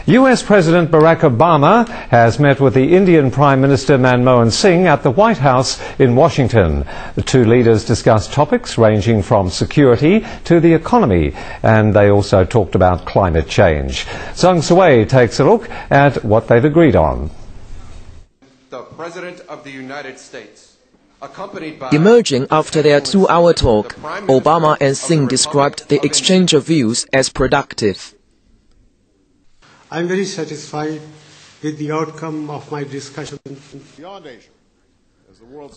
US President Barack Obama has met with the Indian Prime Minister Manmohan Singh at the White House in Washington. The two leaders discussed topics ranging from security to the economy, and they also talked about climate change. Zhang Suwei takes a look at what they've agreed on. The President of the United States, accompanied by... Emerging after their two-hour talk, Obama and Singh described the exchange of views as productive. I'm very satisfied with the outcome of my discussion.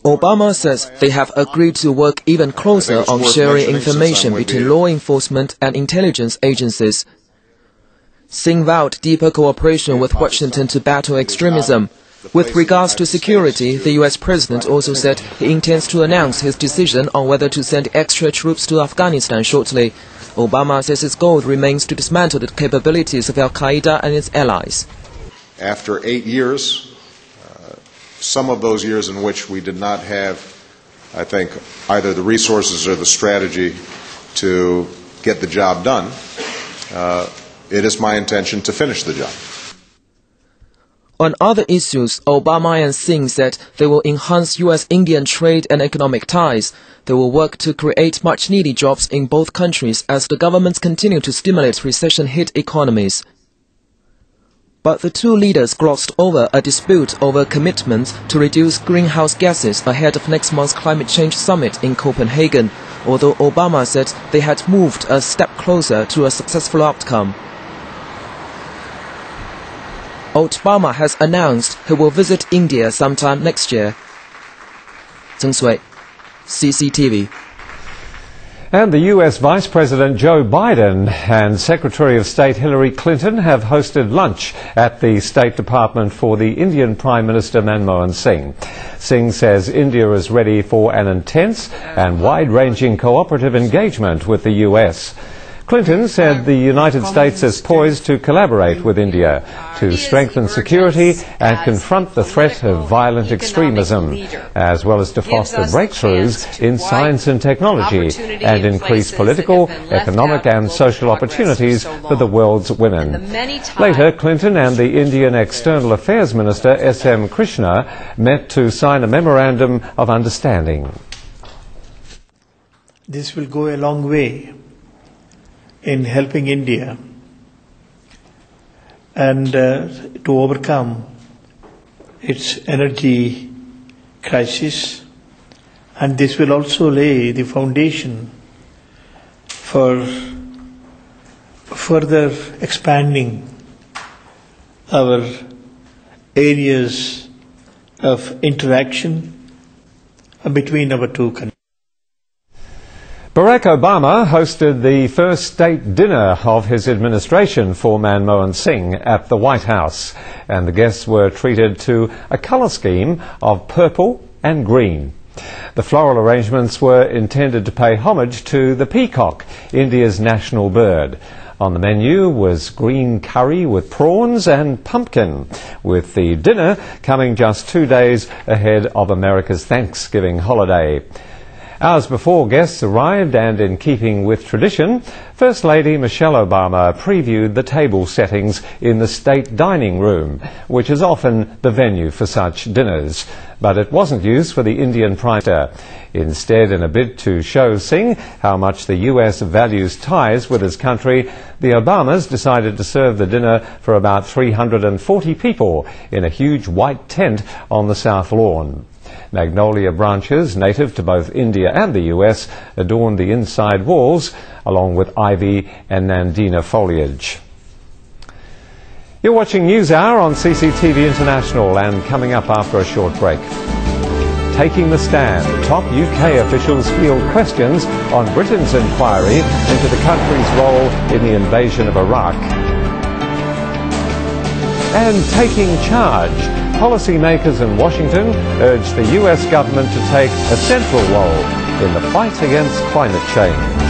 Obama says they have agreed to work even closer on sharing information between law enforcement and intelligence agencies. Singh vowed deeper cooperation with Washington to battle extremism. With regards to security, the US President also said he intends to announce his decision on whether to send extra troops to Afghanistan shortly. Obama says his goal remains to dismantle the capabilities of Al-Qaeda and its allies. After 8 years, some of those years in which we did not have, I think, either the resources or the strategy to get the job done, it is my intention to finish the job. On other issues, Obama and Singh said they will enhance US-Indian trade and economic ties. They will work to create much-needed jobs in both countries as the governments continue to stimulate recession-hit economies. But the two leaders glossed over a dispute over commitments to reduce greenhouse gases ahead of next month's climate change summit in Copenhagen, although Obama said they had moved a step closer to a successful outcome. Obama has announced he will visit India sometime next year. Zhang Suwei, CCTV. And the US Vice President Joe Biden and Secretary of State Hillary Clinton have hosted lunch at the State Department for the Indian Prime Minister Manmohan Singh. Singh says India is ready for an intense and wide-ranging cooperative engagement with the US. Clinton said the United States is poised to collaborate with India to strengthen security and confront the threat of violent extremism, as well as to foster breakthroughs in science and technology and increase political, economic and social opportunities for the world's women. Later, Clinton and the Indian External Affairs Minister S.M. Krishna met to sign a memorandum of understanding. This will go a long way in helping India and to overcome its energy crisis, and this will also lay the foundation for further expanding our areas of interaction between our two countries. Barack Obama hosted the first state dinner of his administration for Manmohan Singh at the White House, and the guests were treated to a colour scheme of purple and green. The floral arrangements were intended to pay homage to the peacock, India's national bird. On the menu was green curry with prawns and pumpkin, with the dinner coming just 2 days ahead of America's Thanksgiving holiday. Hours before guests arrived, and in keeping with tradition, First Lady Michelle Obama previewed the table settings in the state dining room, which is often the venue for such dinners. But it wasn't used for the Indian Prime Minister. Instead, in a bid to show Singh how much the US values ties with his country, the Obamas decided to serve the dinner for about 340 people in a huge white tent on the South Lawn. Magnolia branches, native to both India and the US, adorned the inside walls, along with ivy and nandina foliage. You're watching NewsHour on CCTV International, and coming up after a short break. Taking the stand, top UK officials field questions on Britain's inquiry into the country's role in the invasion of Iraq. And taking charge, policymakers in Washington urge the US government to take a central role in the fight against climate change.